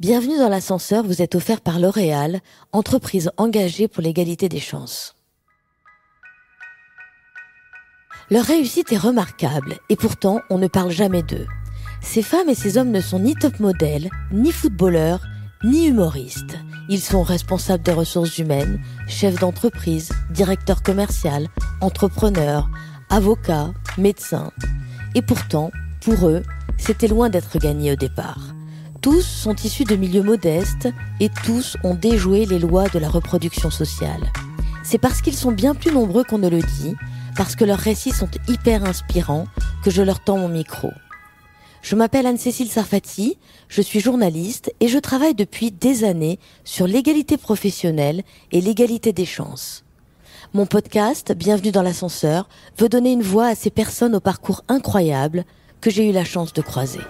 Bienvenue dans l'ascenseur, vous êtes offert par L'Oréal, entreprise engagée pour l'égalité des chances. Leur réussite est remarquable et pourtant on ne parle jamais d'eux. Ces femmes et ces hommes ne sont ni top modèles, ni footballeurs, ni humoristes. Ils sont responsables des ressources humaines, chefs d'entreprise, directeurs commerciaux, entrepreneurs, avocats, médecins. Et pourtant, pour eux, c'était loin d'être gagné au départ. Tous sont issus de milieux modestes et tous ont déjoué les lois de la reproduction sociale. C'est parce qu'ils sont bien plus nombreux qu'on ne le dit, parce que leurs récits sont hyper inspirants, que je leur tends mon micro. Je m'appelle Anne-Cécile Sarfati, je suis journaliste et je travaille depuis des années sur l'égalité professionnelle et l'égalité des chances. Mon podcast, Bienvenue dans l'ascenseur, veut donner une voix à ces personnes au parcours incroyable que j'ai eu la chance de croiser.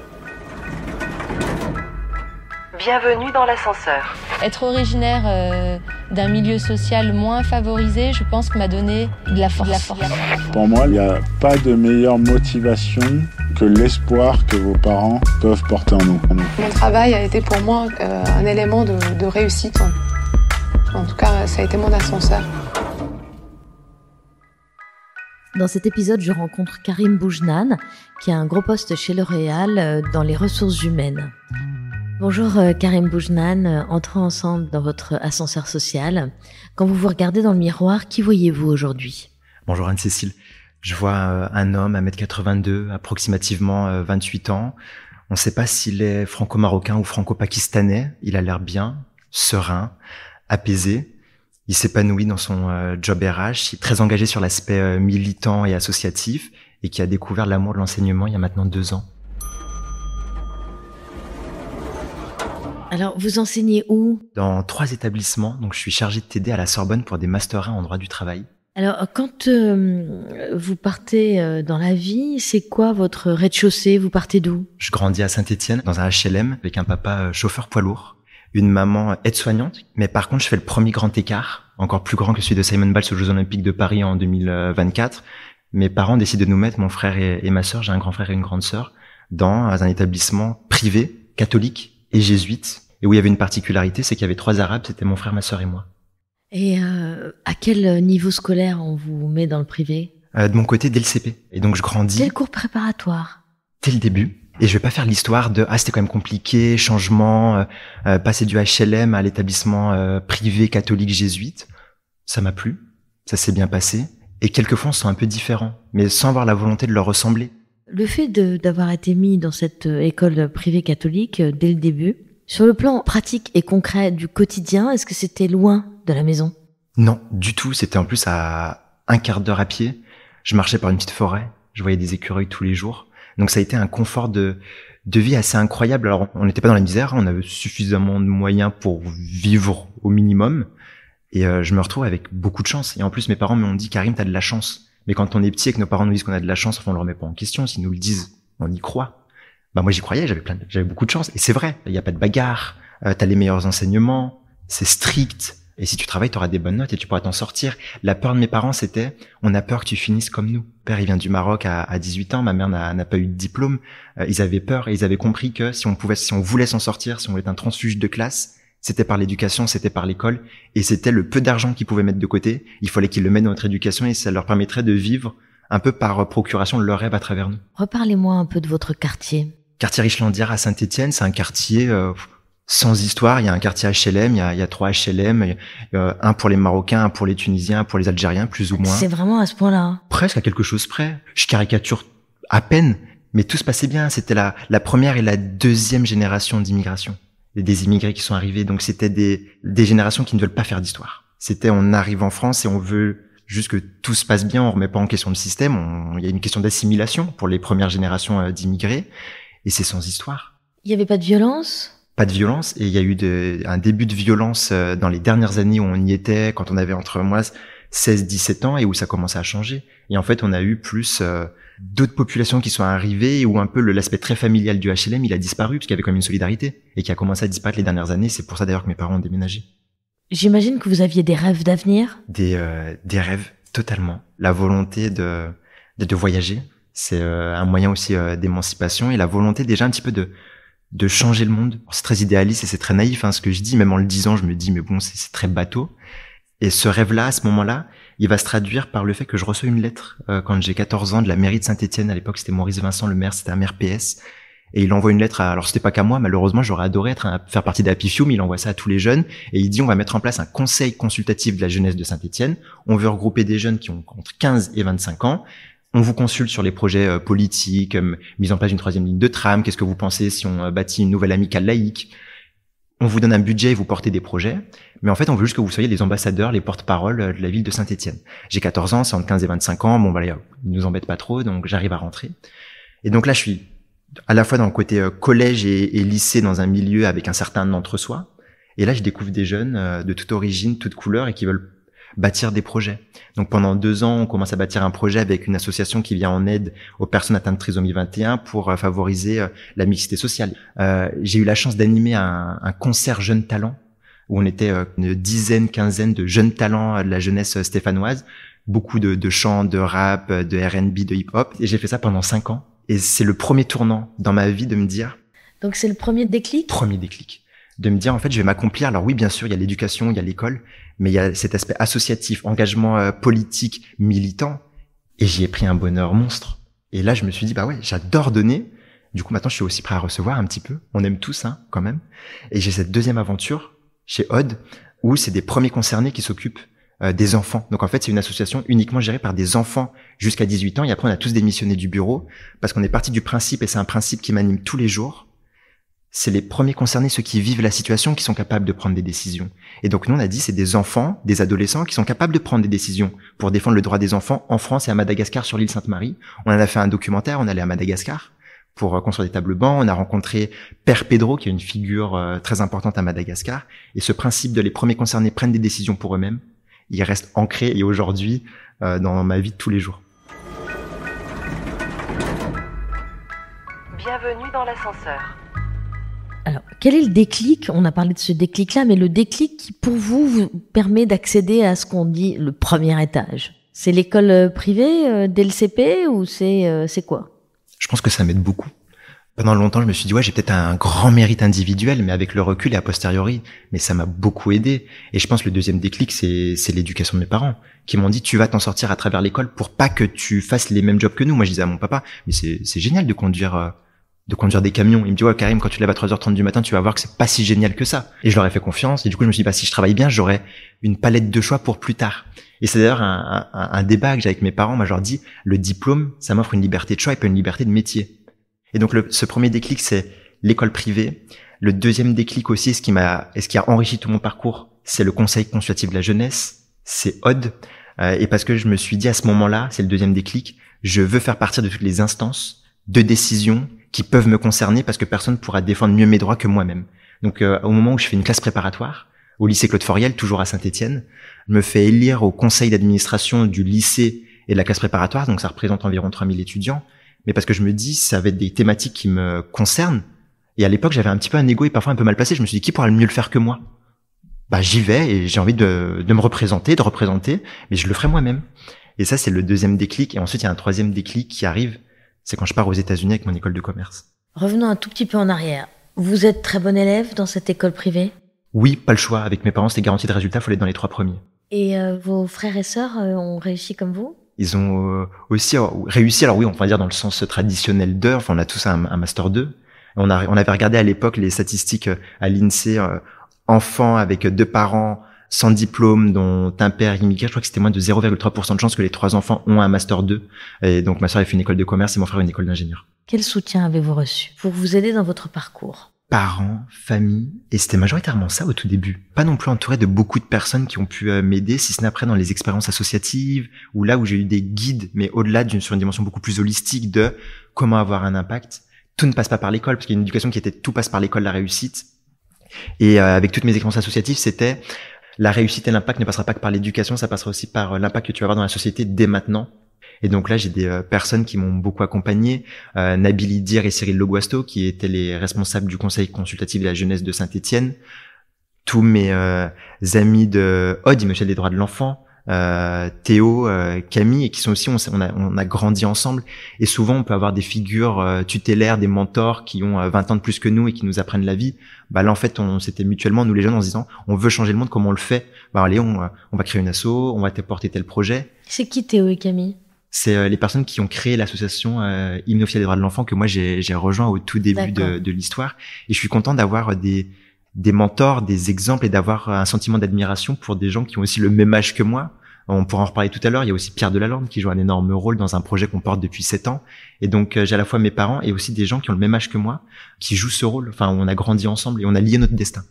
Bienvenue dans l'ascenseur. Être originaire d'un milieu social moins favorisé, je pense que m'a donné de la force. Pour moi, il n'y a pas de meilleure motivation que l'espoir que vos parents peuvent porter en nous. Mon travail a été pour moi un élément de réussite. En tout cas, ça a été mon ascenseur. Dans cet épisode, je rencontre Karim Boujnane, qui a un gros poste chez L'Oréal dans les ressources humaines. Bonjour Karim Boujnane, entrons ensemble dans votre ascenseur social. Quand vous vous regardez dans le miroir, qui voyez-vous aujourd'hui ? Bonjour Anne-Cécile, je vois un homme, 1m82, approximativement 28 ans. On ne sait pas s'il est franco-marocain ou franco-pakistanais. Il a l'air bien, serein, apaisé. Il s'épanouit dans son job RH, il est très engagé sur l'aspect militant et associatif et qui a découvert l'amour de l'enseignement il y a maintenant 2 ans. Alors, vous enseignez où ? Dans 3 établissements, donc je suis chargé de t'aider à la Sorbonne pour des Masters 1 en droit du travail. Alors, quand vous partez dans la vie, c'est quoi votre rez-de-chaussée ? Vous partez d'où ? Je grandis à Saint-Étienne, dans un HLM, avec un papa chauffeur poids lourd, une maman aide-soignante, mais par contre, je fais le premier grand écart, encore plus grand que celui de Simon Biles aux Jeux Olympiques de Paris en 2024. Mes parents décident de nous mettre, mon frère et ma sœur, j'ai un grand frère et une grande sœur, dans un établissement privé, catholique et jésuite, et où il y avait une particularité, c'est qu'il y avait 3 Arabes, c'était mon frère, ma sœur et moi. Et à quel niveau scolaire on vous met dans le privé ? De mon côté, dès le CP. Et donc je grandis... Dès le cours préparatoire ? Dès le début. Et je vais pas faire l'histoire de « Ah, c'était quand même compliqué, changement, passer du HLM à l'établissement privé catholique jésuite ». Ça m'a plu, ça s'est bien passé. Et quelquefois, on se sent un peu différent, mais sans avoir la volonté de leur ressembler. Le fait d'avoir été mis dans cette école privée catholique dès le début, sur le plan pratique et concret du quotidien, est-ce que c'était loin de la maison ? Non, du tout. C'était en plus à 1/4 d'heure à pied. Je marchais par une petite forêt. Je voyais des écureuils tous les jours. Donc ça a été un confort de vie assez incroyable. Alors on n'était pas dans la misère, on avait suffisamment de moyens pour vivre au minimum. Et je me retrouve avec beaucoup de chance. Et en plus mes parents m'ont dit « Karim, t'as de la chance ». Mais quand on est petit et que nos parents nous disent qu'on a de la chance, on le remet pas en question. S'ils nous le disent, on y croit. Bah moi j'y croyais, j'avais beaucoup de chance. Et c'est vrai, il y a pas de bagarre, t'as les meilleurs enseignements, c'est strict. Et si tu travailles, t'auras des bonnes notes et tu pourras t'en sortir. La peur de mes parents, c'était, on a peur que tu finisses comme nous. Mon père, il vient du Maroc à 18 ans, ma mère n'a pas eu de diplôme. Ils avaient peur et ils avaient compris que si on voulait s'en sortir, si on voulait être un transfuge de classe, c'était par l'éducation, c'était par l'école. Et c'était le peu d'argent qu'ils pouvaient mettre de côté. Il fallait qu'ils le mettent dans notre éducation et ça leur permettrait de vivre un peu par procuration de leur rêve à travers nous. Reparlez-moi un peu de votre quartier. Quartier Richlandière à Saint-Étienne, c'est un quartier sans histoire. Il y a un quartier HLM, il y a 3 HLM, un pour les Marocains, un pour les Tunisiens, un pour les Algériens, plus ou moins. C'est vraiment à ce point-là ? Presque à quelque chose près. Je caricature à peine, mais tout se passait bien. C'était la première et la deuxième génération d'immigration. Des immigrés qui sont arrivés, donc c'était des générations qui ne veulent pas faire d'histoire. C'était on arrive en France et on veut juste que tout se passe bien, on remet pas en question le système. Il y a une question d'assimilation pour les premières générations d'immigrés. Et c'est sans histoire. Il n'y avait pas de violence ? Pas de violence. Et il y a eu un début de violence dans les dernières années où on y était, quand on avait entre moi 16-17 ans et où ça commençait à changer. Et en fait, on a eu plus d'autres populations qui sont arrivées et où un peu l'aspect très familial du HLM, il a disparu parce qu'il y avait quand même une solidarité et qui a commencé à disparaître les dernières années. C'est pour ça d'ailleurs que mes parents ont déménagé. J'imagine que vous aviez des rêves d'avenir ? Des rêves, totalement. La volonté de voyager. C'est un moyen aussi d'émancipation et la volonté déjà un petit peu de de changer le monde. C'est très idéaliste et c'est très naïf, ce que je dis. Même en le disant, je me dis, mais bon, c'est très bateau. Et ce rêve-là, à ce moment-là, il va se traduire par le fait que je reçois une lettre quand j'ai 14 ans de la mairie de Saint-Étienne. À l'époque, c'était Maurice Vincent, le maire, c'était un maire PS. Et il envoie une lettre alors c'était pas qu'à moi, malheureusement, j'aurais adoré faire partie d'Happy Few, mais il envoie ça à tous les jeunes. Et il dit, on va mettre en place un conseil consultatif de la jeunesse de Saint-Étienne. On veut regrouper des jeunes qui ont entre 15 et 25 ans. On vous consulte sur les projets politiques, mise en place d'une 3e ligne de tram. Qu'est-ce que vous pensez si on bâtit une nouvelle amicale laïque? On vous donne un budget et vous portez des projets. Mais en fait, on veut juste que vous soyez les ambassadeurs, les porte-paroles de la ville de Saint-Étienne. J'ai 14 ans, c'est entre 15 et 25 ans. Bon, voilà, ils nous embêtent pas trop, donc j'arrive à rentrer. Et donc là, je suis à la fois dans le côté collège et lycée, dans un milieu avec un certain entre-soi. Et là, je découvre des jeunes de toute origine, toute couleur, et qui veulent bâtir des projets. Donc pendant 2 ans, on commence à bâtir un projet avec une association qui vient en aide aux personnes atteintes de trisomie 21 pour favoriser la mixité sociale. J'ai eu la chance d'animer un concert jeunes talents où on était une dizaine, quinzaine de jeunes talents de la jeunesse stéphanoise, beaucoup de chants, de rap, de R&B, de hip-hop. Et j'ai fait ça pendant 5 ans. Et c'est le premier tournant dans ma vie de me dire... Donc c'est le premier déclic? Premier déclic. De me dire, en fait, je vais m'accomplir. Alors oui, bien sûr, il y a l'éducation, il y a l'école, mais il y a cet aspect associatif, engagement politique, militant. Et j'y ai pris un bonheur monstre. Et là, je me suis dit, bah ouais, j'adore donner. Du coup, maintenant, je suis aussi prêt à recevoir un petit peu. On aime tous, quand même. Et j'ai cette deuxième aventure chez Odd, où c'est des premiers concernés qui s'occupent des enfants. Donc en fait, c'est une association uniquement gérée par des enfants jusqu'à 18 ans. Et après, on a tous démissionné du bureau parce qu'on est parti du principe, et c'est un principe qui m'anime tous les jours. C'est les premiers concernés, ceux qui vivent la situation, qui sont capables de prendre des décisions. Et donc nous, on a dit, c'est des enfants, des adolescents qui sont capables de prendre des décisions pour défendre le droit des enfants en France et à Madagascar, sur l'île Sainte-Marie. On en a fait un documentaire, on allait à Madagascar pour construire des tables bancs. On a rencontré Père Pedro, qui est une figure très importante à Madagascar. Et ce principe de les premiers concernés prennent des décisions pour eux-mêmes, il reste ancré et aujourd'hui dans ma vie de tous les jours. Bienvenue dans l'ascenseur. Alors, quel est le déclic? On a parlé de ce déclic-là, mais le déclic qui, pour vous, vous permet d'accéder à ce qu'on dit le premier étage. C'est l'école privée dès le CP ou c'est quoi? Je pense que ça m'aide beaucoup. Pendant longtemps, je me suis dit, ouais, j'ai peut-être un grand mérite individuel, mais avec le recul et a posteriori, mais ça m'a beaucoup aidé. Et je pense que le deuxième déclic, c'est l'éducation de mes parents, qui m'ont dit, tu vas t'en sortir à travers l'école pour pas que tu fasses les mêmes jobs que nous. Moi, je disais à mon papa, mais c'est génial de conduire des camions. Il me dit, ouais, Karim, quand tu te lèves à 3h30 du matin, tu vas voir que c'est pas si génial que ça. Et je leur ai fait confiance. Et du coup, je me suis dit, bah, si je travaille bien, j'aurai une palette de choix pour plus tard. Et c'est d'ailleurs un débat que j'ai avec mes parents. Moi, je leur dis, le diplôme, ça m'offre une liberté de choix et pas une liberté de métier. Et donc, ce premier déclic, c'est l'école privée. Le deuxième déclic aussi, ce qui a enrichi tout mon parcours, c'est le conseil consultatif de la jeunesse. C'est Odd. Et parce que je me suis dit à ce moment-là, c'est le deuxième déclic, je veux faire partir de toutes les instances de décision qui peuvent me concerner parce que personne pourra défendre mieux mes droits que moi-même. Donc, au moment où je fais une classe préparatoire, au lycée Claude Foriel, toujours à Saint-Étienne, je me fais élire au conseil d'administration du lycée et de la classe préparatoire, donc ça représente environ 3000 étudiants, mais parce que je me dis, ça va être des thématiques qui me concernent. Et à l'époque, j'avais un petit peu un ego et parfois un peu mal placé. Je me suis dit, qui pourra le mieux le faire que moi? Bah, j'y vais et j'ai envie de me représenter, mais je le ferai moi-même. Et ça, c'est le deuxième déclic. Et ensuite, il y a un troisième déclic qui arrive. C'est quand je pars aux États-Unis avec mon école de commerce. Revenons un tout petit peu en arrière. Vous êtes très bon élève dans cette école privée? Oui, pas le choix. Avec mes parents, c'était garanti de résultat, il fallait être dans les 3 premiers. Et vos frères et sœurs ont réussi comme vous? Ils ont aussi réussi, alors oui, on va dire dans le sens traditionnel d'heure, enfin on a tous un Master 2. On avait regardé à l'époque les statistiques à l'INSEE, enfants avec 2 parents sans diplôme, dont un père immigré, je crois que c'était moins de 0,3% de chance que les 3 enfants ont un Master 2. Et donc ma sœur a fait une école de commerce et mon frère une école d'ingénieur. Quel soutien avez-vous reçu pour vous aider dans votre parcours? Parents, famille, et c'était majoritairement ça au tout début. Pas non plus entouré de beaucoup de personnes qui ont pu m'aider, si ce n'est après dans les expériences associatives, ou là où j'ai eu des guides, mais au-delà sur une dimension beaucoup plus holistique de comment avoir un impact. Tout ne passe pas par l'école, parce qu'il y a une éducation qui était tout passe par l'école, la réussite. Et avec toutes mes expériences associatives, c'était la réussite et l'impact ne passera pas que par l'éducation, ça passera aussi par l'impact que tu vas avoir dans la société dès maintenant. Et donc là, j'ai des personnes qui m'ont beaucoup accompagné, Nabil Idir et Cyril Loguasto, qui étaient les responsables du conseil consultatif de la jeunesse de Saint-Étienne, tous mes amis de Odd, Michel des droits de l'enfant, Théo, Camille, et qui sont aussi, on a grandi ensemble. Et souvent, on peut avoir des figures tutélaires, des mentors qui ont 20 ans de plus que nous et qui nous apprennent la vie. Bah là, en fait, on s'était mutuellement, nous les jeunes, en se disant, on veut changer le monde, comment on le fait? Bah allez, on va créer une asso, on va porter tel projet. C'est qui Théo et Camille? C'est les personnes qui ont créé l'association Hymne officiel des droits de l'enfant que moi j'ai rejoint au tout début de l'histoire. Et je suis content d'avoir des mentors, des exemples et d'avoir un sentiment d'admiration pour des gens qui ont aussi le même âge que moi. On pourra en reparler tout à l'heure. Il y a aussi Pierre Delalande qui joue un énorme rôle dans un projet qu'on porte depuis 7 ans. Et donc j'ai à la fois mes parents et aussi des gens qui ont le même âge que moi qui jouent ce rôle. Enfin, on a grandi ensemble et on a lié notre destin.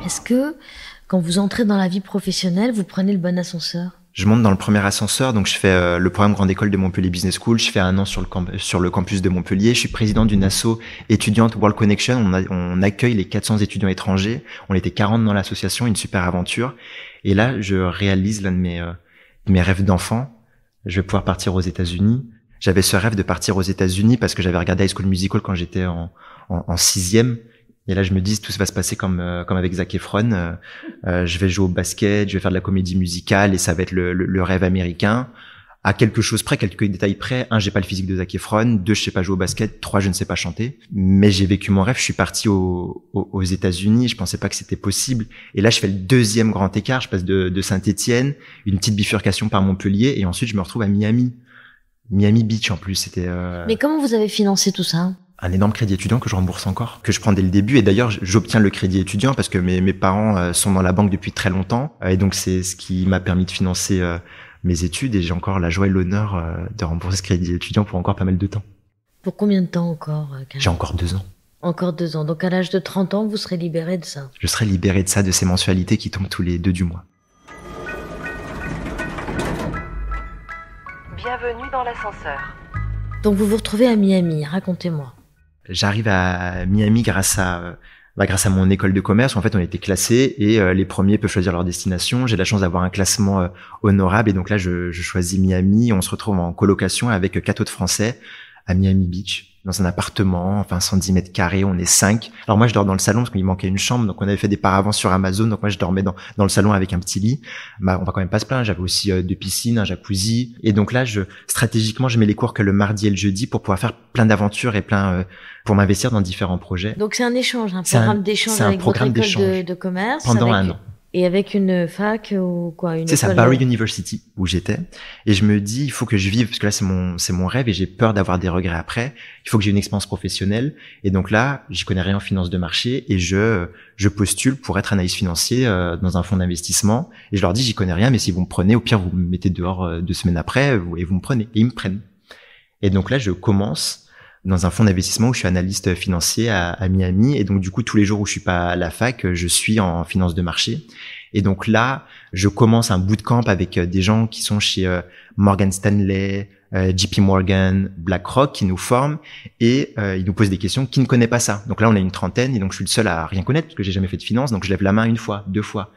Est-ce que quand vous entrez dans la vie professionnelle, vous prenez le bon ascenseur? Je monte dans le premier ascenseur, donc je fais le programme Grande École de Montpellier Business School. Je fais 1 an sur le campus de Montpellier. Je suis président d'une asso étudiante World Connection. On accueille les 400 étudiants étrangers. On était 40 dans l'association, une super aventure. Et là, je réalise l'un de mes rêves d'enfant. Je vais pouvoir partir aux États-Unis. J'avais ce rêve de partir aux États-Unis parce que j'avais regardé High School Musical quand j'étais en 6e. Et là, je me dis, tout va se passer comme avec Zac Efron. Je vais jouer au basket, je vais faire de la comédie musicale et ça va être le rêve américain. À quelque chose près, quelques détails près. 1, j'ai pas le physique de Zac Efron. 2, je sais pas jouer au basket. 3, je ne sais pas chanter. Mais j'ai vécu mon rêve. Je suis parti aux États-Unis. Je pensais pas que c'était possible. Et là, je fais le 2e grand écart. Je passe de Saint-Étienne, une petite bifurcation par Montpellier, et ensuite je me retrouve à Miami Beach en plus. C'était. Mais comment vous avez financé tout ça? Un énorme crédit étudiant que je rembourse encore, que je prends dès le début. Et d'ailleurs, j'obtiens le crédit étudiant parce que mes parents sont dans la banque depuis très longtemps. Et donc, c'est ce qui m'a permis de financer mes études. Et j'ai encore la joie et l'honneur de rembourser ce crédit étudiant pour encore pas mal de temps. Pour combien de temps encore? J'ai encore 2 ans. Encore 2 ans. Donc, à l'âge de 30 ans, vous serez libéré de ça? Je serai libéré de ça, de ces mensualités qui tombent tous les 2 du mois. Bienvenue dans l'ascenseur. Donc, vous vous retrouvez à Miami. Racontez-moi. J'arrive à Miami grâce à mon école de commerce. En fait, on a été classés et les premiers peuvent choisir leur destination. J'ai la chance d'avoir un classement honorable et donc là, je choisis Miami. On se retrouve en colocation avec 4 autres Français à Miami Beach, dans un appartement, enfin 110 mètres carrés, on est 5. Alors moi, je dors dans le salon parce qu'il manquait une chambre, donc on avait fait des paravents sur Amazon, donc moi je dormais dans le salon avec un petit lit. Bah, on va quand même pas se plaindre, j'avais aussi 2 piscines, un jacuzzi, et donc là, stratégiquement, je mets les cours que le mardi et le jeudi pour pouvoir faire plein d'aventures et pour m'investir dans différents projets. Donc c'est un échange, un programme d'échange avec votre école de commerce. Pendant 1 an. Et avec une fac ou quoi, c'est ça, Barry University, où j'étais. Et je me dis, il faut que je vive, parce que là, c'est mon rêve et j'ai peur d'avoir des regrets après. Il faut que j'ai une expérience professionnelle. Et donc là, j'y connais rien en finance de marché et je postule pour être analyste financier dans un fonds d'investissement. Et je leur dis, j'y connais rien, mais si vous me prenez, au pire, vous me mettez dehors 2 semaines après et vous me prenez. Et ils me prennent. Et donc là, je commence dans un fonds d'investissement où je suis analyste financier à Miami. Et donc, du coup, tous les jours où je suis pas à la fac, je suis en finance de marché. Et donc là, je commence un bootcamp avec des gens qui sont chez Morgan Stanley, JP Morgan, BlackRock, qui nous forment et ils nous posent des questions qui ne connaissent pas ça. Donc là, on a une trentaine et donc je suis le seul à rien connaître parce que j'ai jamais fait de finance. Donc je lève la main 1 fois, 2 fois.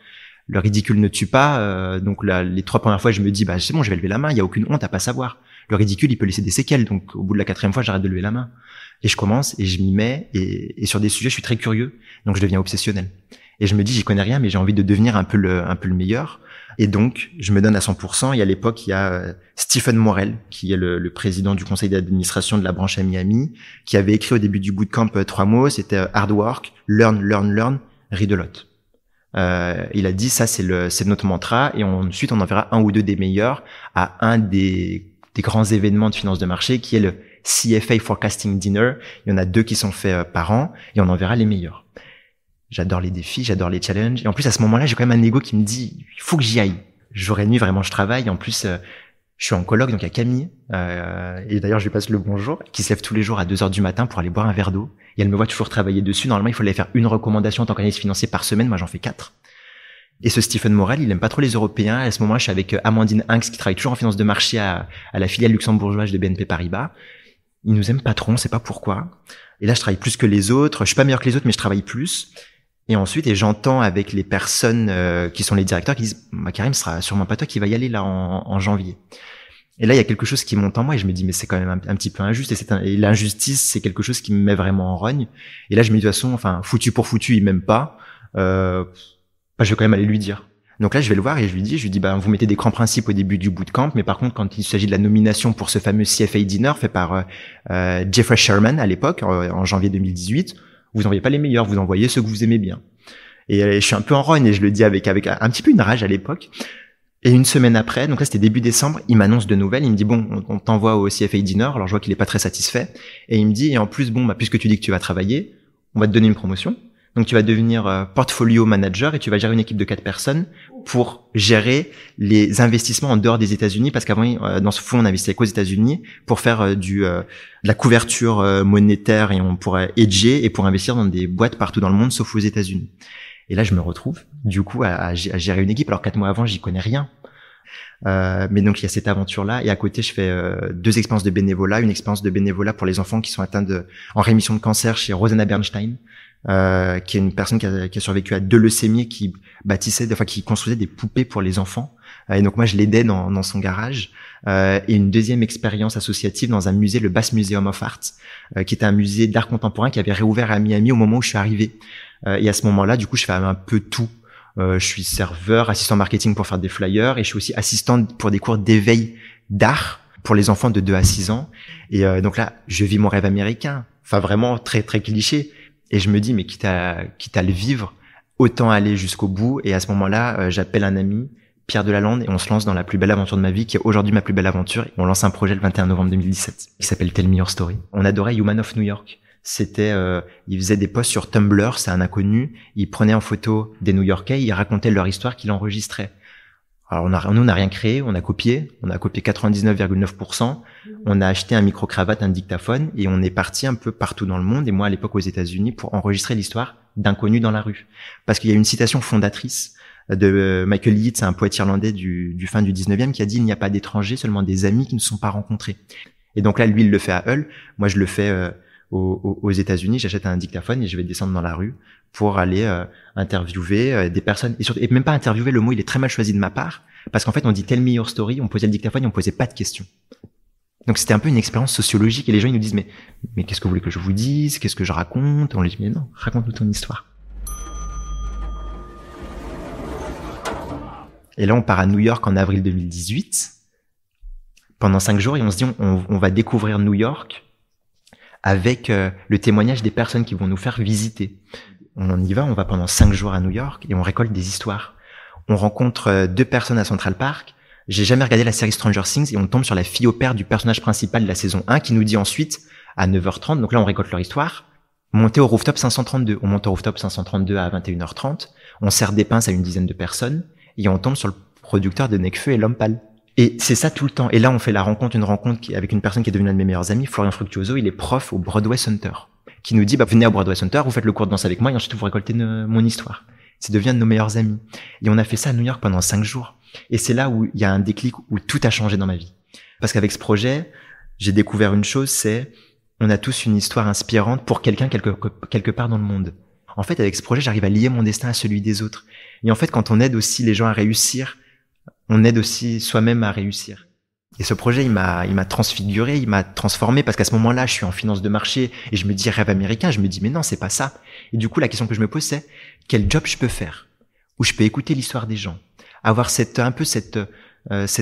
Le ridicule ne tue pas. Donc là, les 3 premières fois, je me dis, bah c'est bon, je vais lever la main. Il y a aucune honte à pas savoir. Le ridicule, il peut laisser des séquelles. Donc au bout de la 4e fois, j'arrête de lever la main et je commence et je m'y mets. Et sur des sujets, je suis très curieux. Donc je deviens obsessionnel. Et je me dis, j'y connais rien, mais j'ai envie de devenir un peu le meilleur. Et donc, je me donne à 100%. Et à l'époque, il y a Stephen Morel, qui est le président du conseil d'administration de la branche à Miami, qui avait écrit au début du bootcamp 3 mots. C'était hard work, learn, learn, learn, read a lot. Il a dit, ça, c'est notre mantra. Et ensuite, on enverra 1 ou 2 des meilleurs à un des grands événements de finance de marché, qui est le CFA Forecasting Dinner. Il y en a 2 qui sont faits par an et on enverra les meilleurs. J'adore les défis, j'adore les challenges. Et en plus, à ce moment-là, j'ai quand même un ego qui me dit, il faut que j'y aille. Jour et nuit, vraiment, je travaille. En plus, je suis en coloc, donc il y a Camille. Et d'ailleurs, je lui passe le bonjour, qui se lève tous les jours à 2h du matin pour aller boire un verre d'eau. Et elle me voit toujours travailler dessus. Normalement, il fallait faire 1 recommandation en tant qu'analyste financier par semaine. Moi, j'en fais 4. Et ce Stephen Morel, il aime pas trop les Européens. À ce moment-là, je suis avec Amandine Hanks, qui travaille toujours en finance de marché à la filiale luxembourgeoise de BNP Paribas. Il nous aime pas trop, on sait pas pourquoi. Et là, je travaille plus que les autres. Je suis pas meilleur que les autres, mais je travaille plus. Et ensuite, j'entends avec les personnes qui sont les directeurs qui disent, Karim, ce sera sûrement pas toi qui va y aller là en janvier. Et là, il y a quelque chose qui monte en moi et je me dis, mais c'est quand même un petit peu injuste. Et l'injustice, c'est quelque chose qui me met vraiment en rogne. Et là, je me dis, de toute façon, enfin, foutu pour foutu, il m'aime pas. je vais quand même aller lui dire. Donc là, je vais le voir et je lui dis, vous mettez des grands principes au début du bootcamp, mais par contre, quand il s'agit de la nomination pour ce fameux CFA dinner fait par Jeffrey Sherman à l'époque, en janvier 2018, vous envoyez pas les meilleurs, vous envoyez ceux que vous aimez bien. Et je suis un peu en rogne et je le dis avec un petit peu une rage à l'époque. Et une semaine après, donc là c'était début décembre, il m'annonce de nouvelles, il me dit on t'envoie au CFA dinner, alors je vois qu'il est pas très satisfait, et il me dit, et en plus puisque tu dis que tu vas travailler, on va te donner une promotion. Donc tu vas devenir portfolio manager et tu vas gérer une équipe de 4 personnes pour gérer les investissements en dehors des États-Unis, parce qu'avant dans ce fonds on investissait qu'aux États-Unis pour faire de la couverture monétaire et on pourrait hedger et pour investir dans des boîtes partout dans le monde sauf aux États-Unis. Et là je me retrouve du coup à gérer une équipe, alors 4 mois avant j'y connais rien. Mais donc il y a cette aventure-là et à côté je fais 2 expériences de bénévolat, une expérience de bénévolat pour les enfants qui sont atteints en rémission de cancer chez Rosanna Bernstein. Qui est une personne qui a survécu à 2 leucémies, qui qui construisait des poupées pour les enfants. Et donc moi je l'aidais dans son garage. Et une deuxième expérience associative dans un musée, le Bass Museum of Art, qui était un musée d'art contemporain qui avait réouvert à Miami au moment où je suis arrivé. Et à ce moment-là, du coup, je fais un peu tout. Je suis serveur, assistant marketing pour faire des flyers, et je suis aussi assistant pour des cours d'éveil d'art pour les enfants de 2 à 6 ans. Et donc là, je vis mon rêve américain. Enfin vraiment très très cliché. Et je me dis, mais quitte à le vivre, autant aller jusqu'au bout. Et à ce moment-là, j'appelle un ami, Pierre Delalande, et on se lance dans la plus belle aventure de ma vie, qui est aujourd'hui ma plus belle aventure. Et on lance un projet le 21 novembre 2017, qui s'appelle Tell Me Your Story. On adorait Human of New York. C'était, il faisait des posts sur Tumblr, c'est un inconnu. Il prenait en photo des New-Yorkais, il racontait leur histoire qu'il enregistrait. Alors nous, on n'a rien créé, on a copié 99,9%. On a acheté un micro-cravate, un dictaphone, et on est parti un peu partout dans le monde, et moi à l'époque aux États-Unis, pour enregistrer l'histoire d'inconnus dans la rue. Parce qu'il y a une citation fondatrice de Michael Yeats, un poète irlandais du fin du 19e, qui a dit « Il n'y a pas d'étrangers, seulement des amis qui ne se sont pas rencontrés ». Et donc là, lui, il le fait à Hull, moi je le fais aux États-Unis, j'achète un dictaphone et je vais descendre dans la rue pour aller interviewer des personnes, et même pas interviewer, le mot il est très mal choisi de ma part, parce qu'en fait on dit Tell me your story, on posait le dictaphone et on posait pas de questions. Donc c'était un peu une expérience sociologique, et les gens ils nous disent mais qu'est-ce que vous voulez que je vous dise, qu'est-ce que je raconte? On leur dit mais non, raconte-nous ton histoire. Et là on part à New York en avril 2018 pendant 5 jours, et on se dit on va découvrir New York avec le témoignage des personnes qui vont nous faire visiter. On y va, on va pendant 5 jours à New York et on récolte des histoires. On rencontre 2 personnes à Central Park. J'ai jamais regardé la série Stranger Things et on tombe sur la fille au père du personnage principal de la saison 1 qui nous dit ensuite, à 9h30, donc là on récolte leur histoire, monter au rooftop 532. On monte au rooftop 532 à 21h30, on sert des pinces à une dizaine de personnes et on tombe sur le producteur de Nekfeu et L'Homme Pâle. Et c'est ça tout le temps. Et là, on fait une rencontre avec une personne qui est devenue un de mes meilleurs amis, Florian Fructuoso. Il est prof au Broadway Center, qui nous dit, venez au Broadway Center, vous faites le cours de danse avec moi et ensuite vous récoltez mon histoire. C'est devenu un de nos meilleurs amis. Et on a fait ça à New York pendant 5 jours. Et c'est là où il y a un déclic, où tout a changé dans ma vie. Parce qu'avec ce projet, j'ai découvert une chose, c'est, on a tous une histoire inspirante pour quelqu'un quelque part dans le monde. En fait, avec ce projet, j'arrive à lier mon destin à celui des autres. Et en fait, quand on aide aussi les gens à réussir, on aide aussi soi-même à réussir. Et ce projet, il m'a transfiguré, il m'a transformé, parce qu'à ce moment-là, je suis en finance de marché et je me dis rêve américain, je me dis mais non, c'est pas ça. Et du coup, la question que je me pose, c'est quel job je peux faire où je peux écouter l'histoire des gens, avoir cette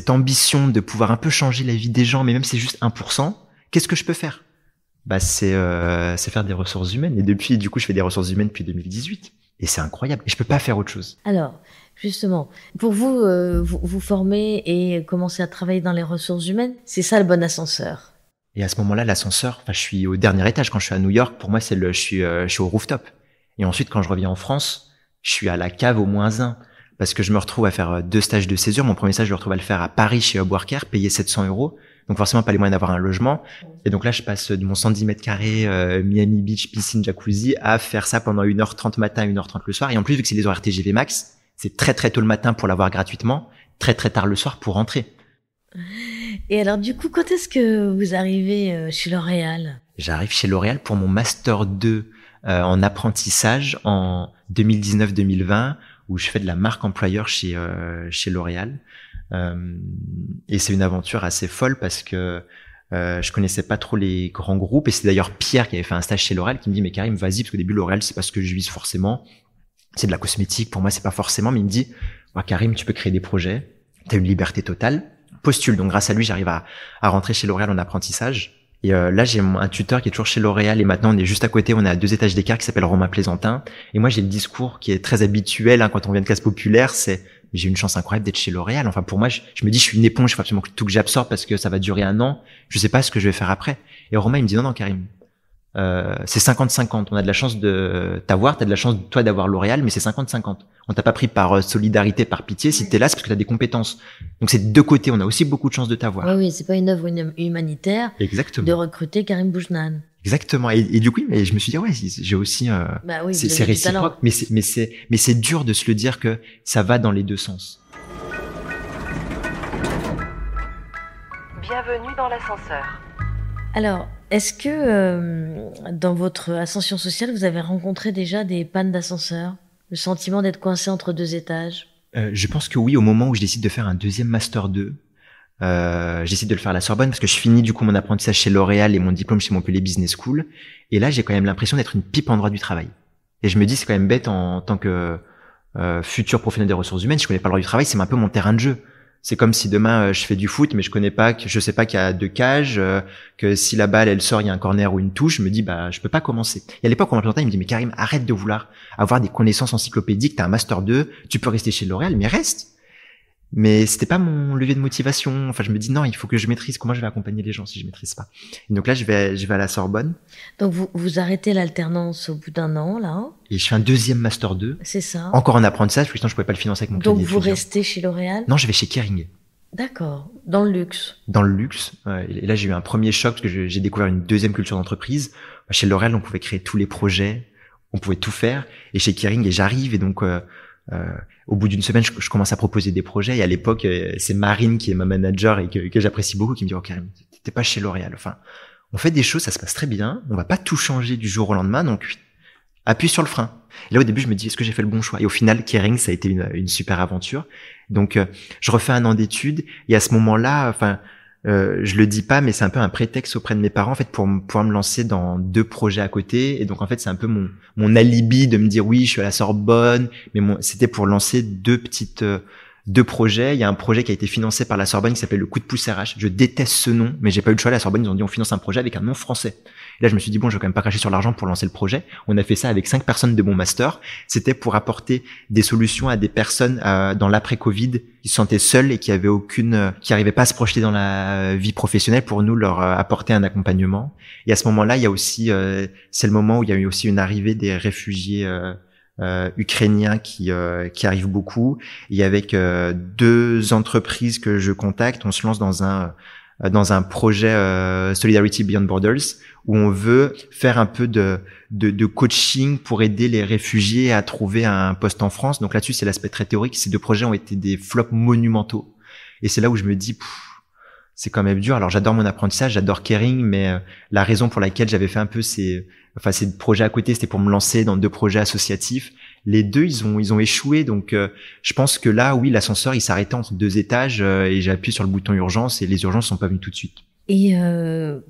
ambition de pouvoir un peu changer la vie des gens, mais même si c'est juste 1%, qu'est-ce que je peux faire? C'est faire des ressources humaines. Et depuis, du coup, je fais des ressources humaines depuis 2018. Et c'est incroyable. Et je peux pas faire autre chose. Alors, justement, pour vous, vous former et commencer à travailler dans les ressources humaines, c'est ça le bon ascenseur. Et à ce moment-là, l'ascenseur, je suis au dernier étage. Quand je suis à New York, pour moi, je suis au rooftop. Et ensuite, quand je reviens en France, je suis à la cave au -1. Parce que je me retrouve à faire 2 stages de césure. Mon premier stage, je me retrouve à le faire à Paris chez Hubworker, payé 700 €. Donc forcément, pas les moyens d'avoir un logement. Et donc là, je passe de mon 110 mètres carrés, Miami Beach, piscine, jacuzzi, à faire ça pendant 1h30 matin, 1h30 le soir. Et en plus, vu que c'est les horaires TGV Max, c'est très très tôt le matin pour l'avoir gratuitement, très très tard le soir pour rentrer. Et alors du coup, quand est-ce que vous arrivez chez L'Oréal? J'arrive chez L'Oréal pour mon Master 2 en apprentissage en 2019-2020, où je fais de la marque employeur chez L'Oréal. Et c'est une aventure assez folle parce que je connaissais pas trop les grands groupes, et c'est d'ailleurs Pierre qui avait fait un stage chez L'Oréal qui me dit mais Karim, vas-y, parce qu'au début L'Oréal c'est pas ce que je vise forcément. c'est de la cosmétique. Pour moi, c'est pas forcément, mais il me dit, Karim, tu peux créer des projets. T'as une liberté totale. Postule. Donc, grâce à lui, j'arrive à rentrer chez L'Oréal en apprentissage. Et là, j'ai un tuteur qui est toujours chez L'Oréal et maintenant on est juste à côté, on est à 2 étages d'écart, qui s'appelle Romain Plaisantin. Et moi, j'ai le discours qui est très habituel quand on vient de classe populaire, c'est j'ai une chance incroyable d'être chez L'Oréal. Enfin, pour moi, je me dis, je suis une éponge, il faut absolument tout que j'absorbe parce que ça va durer 1 an. Je sais pas ce que je vais faire après. Et Romain, il me dit non, Karim, c'est 50-50. On a de la chance de t'avoir, t'as de la chance toi d'avoir L'Oréal, mais c'est 50-50. On t'a pas pris par solidarité, par pitié. Si t'es là, c'est parce que t'as des compétences. Donc c'est de 2 côtés. On a aussi beaucoup de chance de t'avoir. Oui, c'est pas une œuvre humanitaire. Exactement. De recruter Karim Boujnane. Exactement. Et du coup, mais je me suis dit ouais, j'ai aussi. C'est réciproque, mais c'est dur de se le dire que ça va dans les 2 sens. Bienvenue dans l'ascenseur. Alors, est-ce que dans votre ascension sociale, vous avez rencontré déjà des pannes d'ascenseur? Le sentiment d'être coincé entre 2 étages? Je pense que oui, au moment où je décide de faire un 2e Master 2, j'essaie de le faire à la Sorbonne parce que je finis du coup mon apprentissage chez L'Oréal et mon diplôme chez Montpellier Business School. Et là, j'ai quand même l'impression d'être une pipe en droit du travail. Et je me dis, c'est quand même bête en tant que futur professionnel des ressources humaines, je connais pas le droit du travail, c'est un peu mon terrain de jeu. C'est comme si demain je fais du foot, mais je sais pas qu'il y a 2 cages, que si la balle elle sort, il y a un corner ou une touche, je me dis je peux pas commencer. Et à l'époque, on m'a présenté, il me dit mais Karim, arrête de vouloir avoir des connaissances encyclopédiques, t'as un master 2, tu peux rester chez L'Oréal, mais reste. Mais c'était pas mon levier de motivation. Enfin, je me dis non, il faut que je maîtrise. Comment je vais accompagner les gens si je maîtrise pas? Et donc là, je vais à la Sorbonne. Donc vous arrêtez l'alternance au bout d'1 an là. Et je fais un 2e Master 2. C'est ça. Encore en apprentissage, parce que sinon je pouvais pas le financer avec mon crédit Donc vous étudiant. restez chez L'Oréal? Non, je vais chez Kering. D'accord. Dans le luxe. Dans le luxe. Et là, j'ai eu un premier choc parce que j'ai découvert une 2e culture d'entreprise. Chez L'Oréal, on pouvait créer tous les projets, on pouvait tout faire. Et chez Kering, et j'arrive et donc au bout d'une semaine, je commence à proposer des projets. Et à l'époque, c'est Marine qui est ma manager et que j'apprécie beaucoup, qui me dit "Oh Karim, t'es pas chez L'Oréal. Enfin, on fait des choses, ça se passe très bien. On va pas tout changer du jour au lendemain, donc appuie sur le frein." Et là, au début, je me dis "Est-ce que j'ai fait le bon choix?" Et au final, Kering, ça a été une super aventure. Donc, je refais 1 an d'études. Et à ce moment-là, je le dis pas, mais c'est un peu un prétexte auprès de mes parents, en fait, pour pouvoir me lancer dans 2 projets à côté. Et donc, en fait, c'est un peu mon alibi de me dire oui, je suis à la Sorbonne, mais c'était pour lancer 2 projets. Il y a un projet qui a été financé par la Sorbonne qui s'appelait le Coup de pouce RH. Je déteste ce nom, mais j'ai pas eu le choix. La Sorbonne, ils ont dit on finance un projet avec un nom français. Et là, je me suis dit bon, je vais quand même pas cracher sur l'argent pour lancer le projet. On a fait ça avec 5 personnes de mon master. C'était pour apporter des solutions à des personnes dans l'après-Covid qui se sentaient seules et qui arrivaient pas à se projeter dans la vie professionnelle, pour nous leur apporter un accompagnement. Et à ce moment-là, il y a aussi, c'est le moment où il y a eu aussi une arrivée des réfugiés ukrainiens qui arrivent beaucoup. Et avec 2 entreprises que je contacte, on se lance dans un projet Solidarity Beyond Borders où on veut faire un peu de coaching pour aider les réfugiés à trouver un poste en France. Donc là-dessus, c'est l'aspect très théorique. Ces 2 projets ont été des flops monumentaux. Et c'est là où je me dis, c'est quand même dur. Alors j'adore mon apprentissage, j'adore Kering, mais la raison pour laquelle j'avais fait un peu ces projets à côté, c'était pour me lancer dans 2 projets associatifs. Les 2, ils ont échoué. Donc je pense que là, oui, l'ascenseur, il s'arrêtait entre 2 étages et j'ai appuyé sur le bouton urgence et les urgences sont pas venues tout de suite. Et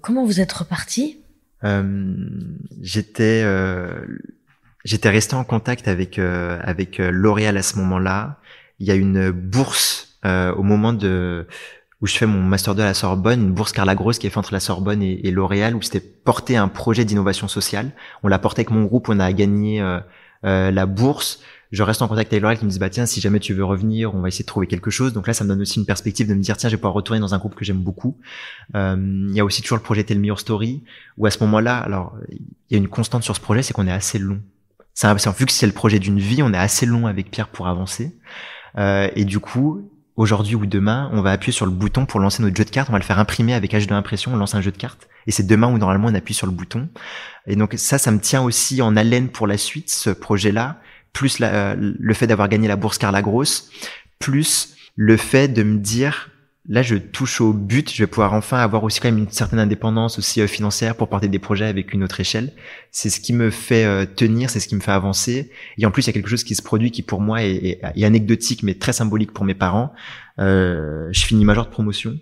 comment vous êtes reparti? J'étais resté en contact avec L'Oréal à ce moment-là. Il y a une bourse au moment où je fais mon master 2 à la Sorbonne, une bourse Carla Grosse qui est faite entre la Sorbonne et L'Oréal, où c'était porté un projet d'innovation sociale. On l'a porté avec mon groupe, on a gagné la bourse. Je reste en contact avec L'Oréal qui me dit tiens, si jamais tu veux revenir, on va essayer de trouver quelque chose. Donc là, ça me donne aussi une perspective de me dire tiens, je vais pouvoir retourner dans un groupe que j'aime beaucoup. Il y a aussi toujours le projet Tell Me Your Story, où à ce moment-là, alors il y a une constante sur ce projet, c'est qu'on est assez long. Vu que c'est le projet d'une vie, on est assez long avec Pierre pour avancer. Et du coup, aujourd'hui ou demain, on va appuyer sur le bouton pour lancer notre jeu de cartes. On va le faire imprimer avec H2 impression, on lance un jeu de cartes. Et c'est demain où normalement on appuie sur le bouton. Et donc ça me tient aussi en haleine pour la suite, ce projet-là, plus le fait d'avoir gagné la bourse Carla Grosse, plus le fait de me dire, là je touche au but, je vais pouvoir enfin avoir aussi quand même une certaine indépendance aussi financière pour porter des projets avec une autre échelle. C'est ce qui me fait tenir, c'est ce qui me fait avancer. Et en plus il y a quelque chose qui se produit qui pour moi est anecdotique mais très symbolique pour mes parents. Je finis major de promotion.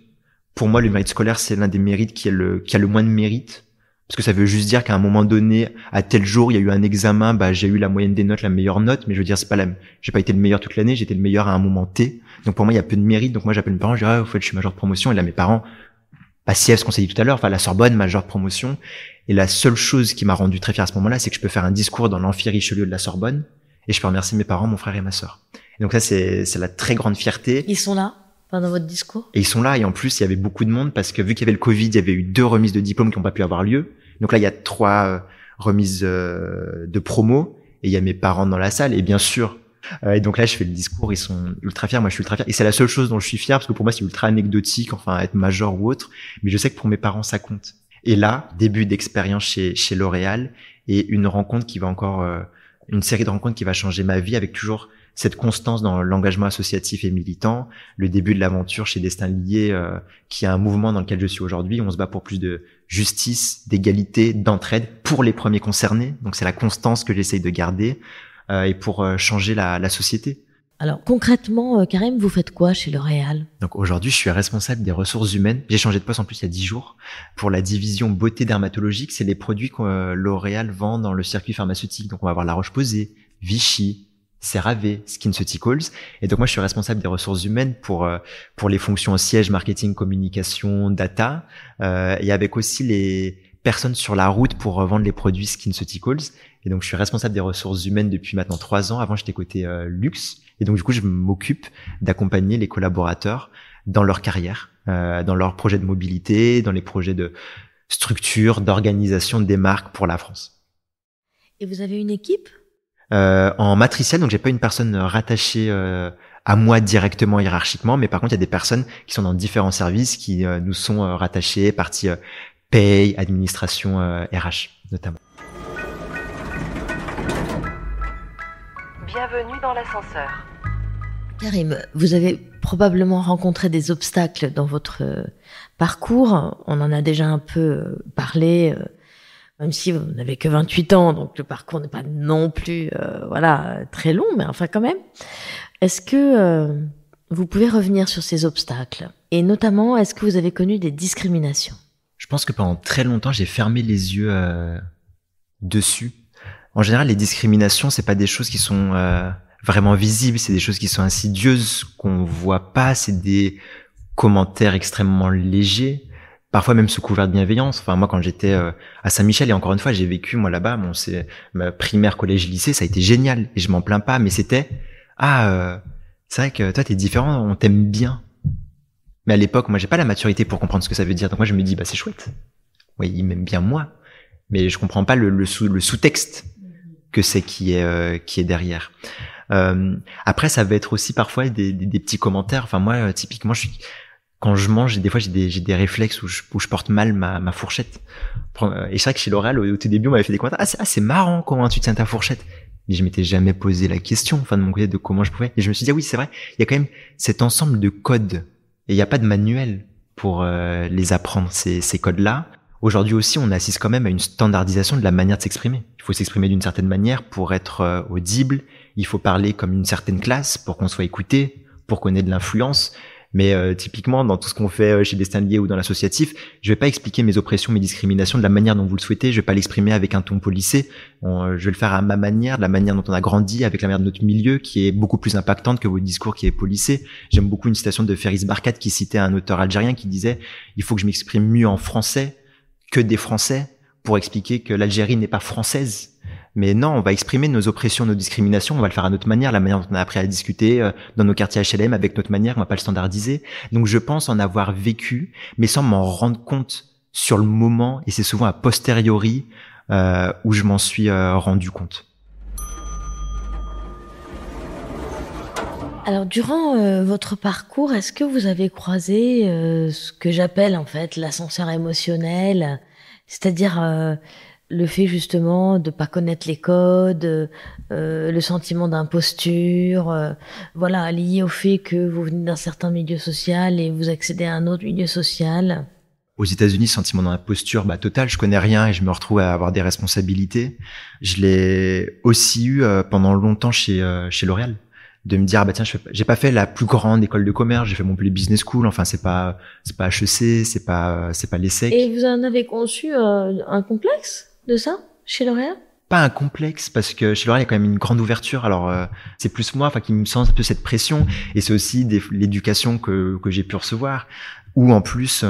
Pour moi le mérite scolaire c'est l'un des mérites qui a le moins de mérite. Parce que ça veut juste dire qu'à un moment donné, à tel jour, il y a eu un examen, j'ai eu la moyenne des notes, la meilleure note, mais je veux dire, j'ai pas été le meilleur toute l'année, j'ai été le meilleur à un moment T. Donc pour moi, il y a peu de mérite. Donc moi, j'appelle mes parents, je dis, au fait, je suis major de promotion. Et là, mes parents, CF, ce qu'on s'est dit tout à l'heure, la Sorbonne, major de promotion. Et la seule chose qui m'a rendu très fier à ce moment-là, c'est que je peux faire un discours dans l'amphi Richelieu de la Sorbonne. Et je peux remercier mes parents, mon frère et ma sœur. Et donc ça, c'est la très grande fierté. Ils sont là pendant votre discours? Et ils sont là. Et en plus, il y avait beaucoup de monde parce que vu qu'il y avait le Covid, il y avait eu 2 remises de diplômes qui n'ont pas pu avoir lieu. Donc là, il y a 3 remises de promo et il y a mes parents dans la salle. Et bien sûr, et donc là, je fais le discours, ils sont ultra fiers. Moi, je suis ultra fier. Et c'est la seule chose dont je suis fier parce que pour moi, c'est ultra anecdotique, être major ou autre. Mais je sais que pour mes parents, ça compte. Et là, début d'expérience chez L'Oréal et une rencontre qui va encore, une série de rencontres qui va changer ma vie avec toujours cette constance dans l'engagement associatif et militant, le début de l'aventure chez Destin Lié, qui est un mouvement dans lequel je suis aujourd'hui. On se bat pour plus de justice, d'égalité, d'entraide pour les premiers concernés. Donc c'est la constance que j'essaye de garder et pour changer la société. Alors concrètement, Karim, vous faites quoi chez L'Oréal? Donc aujourd'hui, je suis responsable des ressources humaines. J'ai changé de poste en plus il y a 10 jours pour la division beauté dermatologique. C'est les produits que L'Oréal vend dans le circuit pharmaceutique. Donc on va avoir La Roche-Posay, Vichy, CeraVe, SkinCeuticals. Et donc moi, je suis responsable des ressources humaines pour les fonctions au siège, marketing, communication, data, et avec aussi les personnes sur la route pour vendre les produits SkinCeuticals. Et donc je suis responsable des ressources humaines depuis maintenant 3 ans. Avant, j'étais côté luxe. Et donc du coup, je m'occupe d'accompagner les collaborateurs dans leur carrière, dans leurs projets de mobilité, dans les projets de structure, d'organisation des marques pour la France. Et vous avez une équipe? En matriciel, donc j'ai pas une personne rattachée à moi directement hiérarchiquement, mais par contre il y a des personnes qui sont dans différents services qui nous sont rattachées, partie paye, administration, RH notamment. Bienvenue dans l'ascenseur. Karim, vous avez probablement rencontré des obstacles dans votre parcours. On en a déjà un peu parlé, même si vous n'avez que 28 ans, donc le parcours n'est pas non plus très long, mais enfin quand même. Est-ce que vous pouvez revenir sur ces obstacles? Et notamment, est-ce que vous avez connu des discriminations? Je pense que pendant très longtemps, j'ai fermé les yeux dessus. En général, les discriminations, c'est pas des choses qui sont vraiment visibles, c'est des choses qui sont insidieuses, qu'on voit pas, c'est des commentaires extrêmement légers, parfois même sous couvert de bienveillance. Moi, quand j'étais à Saint-Michel, et encore une fois, j'ai vécu, moi, là-bas, c'est ma primaire, collège, lycée, ça a été génial, et je m'en plains pas, mais c'était, c'est vrai que toi, t'es différent, on t'aime bien. Mais à l'époque, moi, j'ai pas la maturité pour comprendre ce que ça veut dire, donc moi, je me dis, c'est chouette. Oui, il m'aime bien moi, mais je comprends pas le sous-texte que c'est qui est derrière. Après, ça va être aussi parfois des petits commentaires. Moi, typiquement, quand je mange, des fois, j'ai des réflexes où je porte mal ma fourchette. Et c'est vrai que chez L'Oréal, au tout début, on m'avait fait des commentaires. C'est marrant comment tu tiens ta fourchette. Mais je m'étais jamais posé la question, de mon côté, de comment je pouvais. Et je me suis dit, oui, c'est vrai. Il y a quand même cet ensemble de codes. Et il n'y a pas de manuel pour les apprendre, ces codes-là. Aujourd'hui aussi, on assiste quand même à une standardisation de la manière de s'exprimer. Il faut s'exprimer d'une certaine manière pour être audible. Il faut parler comme une certaine classe pour qu'on soit écouté, pour qu'on ait de l'influence. Mais typiquement, dans tout ce qu'on fait chez Destin Lié ou dans l'associatif, je vais pas expliquer mes oppressions, mes discriminations de la manière dont vous le souhaitez. Je vais pas l'exprimer avec un ton policé. Je vais le faire à ma manière, de la manière dont on a grandi, avec la manière de notre milieu, qui est beaucoup plus impactante que votre discours qui est policé. J'aime beaucoup une citation de Ferris Barkat qui citait un auteur algérien qui disait « Il faut que je m'exprime mieux en français que des Français pour expliquer que l'Algérie n'est pas française. » Mais non, on va exprimer nos oppressions, nos discriminations, on va le faire à notre manière, la manière dont on a appris à discuter dans nos quartiers HLM avec notre manière, on va pas le standardiser. Donc je pense en avoir vécu, mais sans m'en rendre compte sur le moment, et c'est souvent a posteriori où je m'en suis rendu compte. Alors durant votre parcours, est-ce que vous avez croisé ce que j'appelle en fait l'ascenseur émotionnel, c'est-à-dire le fait justement de pas connaître les codes, le sentiment d'imposture, lié au fait que vous venez d'un certain milieu social et vous accédez à un autre milieu social? Aux États-Unis, sentiment d'imposture total, je connais rien et je me retrouve à avoir des responsabilités. Je l'ai aussi eu pendant longtemps chez L'Oréal. de me dire, bah tiens, j'ai pas fait la plus grande école de commerce, j'ai fait Montpellier Business School, enfin c'est pas HEC, c'est pas l'ESSEC. Et vous en avez conçu un complexe de ça chez L'Oréal? Pas un complexe, parce que chez L'Oréal il y a quand même une grande ouverture. Alors c'est plus moi, enfin qui me sent un peu cette pression, et c'est aussi l'éducation que j'ai pu recevoir, où en plus